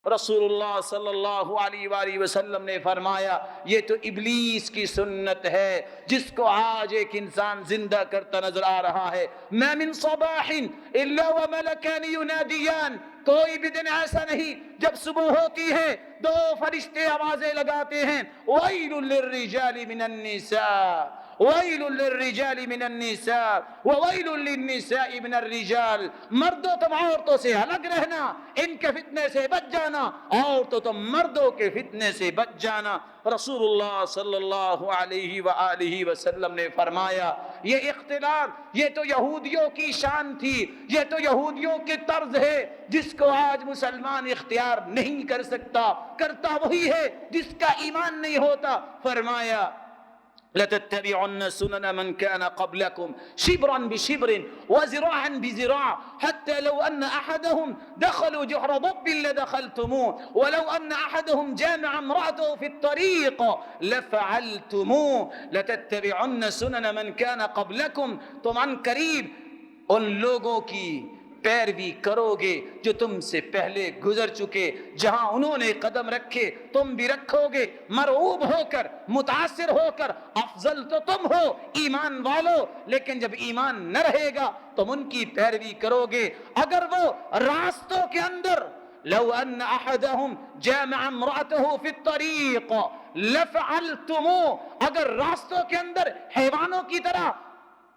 رسول اللہ صلی اللہ علیہ وآلہ وسلم نے فرمایا یہ تو ابلیس کی سنت ہے جس کو آج ایک انسان زندہ کرتا نظر آ رہا ہے۔ ما من صباح الا وملکان ینادیان، کوئی بھی دن ایسا نہیں جب صبح ہوتی ہے دو فرشتے آوازیں لگاتے ہیں، ویل للرجال من النساء، ویل للرجال من النساء وویل للنساء من الرجال، مردوں تم عورتوں سے الگ رہنا، ان کے فتنے سے بچ جانا، عورتوں تم مردوں کے فتنے سے بچ جانا۔ رسول اللہ صلی اللہ علیہ وآلہ وسلم نے فرمایا یہ اختلاط یہ تو یہودیوں کی شان تھی، یہ تو یہودیوں کی طرز ہے جس کو آج مسلمان اختیار نہیں کر سکتا، کرتا وہی ہے جس کا ایمان نہیں ہوتا۔ فرمایا لَتَتَّبِعُنَّ سُنَنَ مَنْ كَانَ قَبْلَكُمْ شِبْرًا بِشِبْرٍ وَذِرَاعًا بِذِرَاعٍ حَتَّى لَوْ أَنَّ أَحَدَهُمْ دَخَلُوا جُحْرَ ضَبٍّ لَدَخَلْتُمُوهُ وَلَوْ أَنَّ أَحَدَهُمْ جَامَعَ امْرَأَتَهُ فِي الطَّرِيقِ لَفَعَلْتُمُوهُ لَتَتَّبِعُنَّ سُنَنَ مَنْ كَانَ قَبْلَكُمْ، تم عن قریب ان لوگوں کی پیروی کرو گے جو تم سے پہلے گزر چکے، جہاں انہوں نے قدم رکھے تم بھی رکھو گے، مرعوب ہو کر متاثر ہو کر۔ افضل تو تم ہو ایمان والو، لیکن جب ایمان نہ رہے گا تم ان کی پیروی کرو گے۔ اگر وہ راستوں کے اندر لو ان احدهم جامع امرأته في الطريق لفعلتموه، اگر راستوں کے اندر حیوانوں کی طرح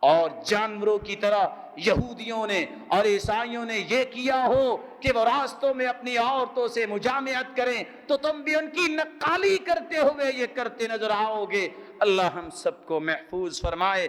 اور جانوروں کی طرح یہودیوں نے اور عیسائیوں نے یہ کیا ہو کہ وہ راستوں میں اپنی عورتوں سے مجامعت کریں تو تم بھی ان کی نقالی کرتے ہوئے یہ کرتے نظر آؤ گے۔ اللہ ہم سب کو محفوظ فرمائے۔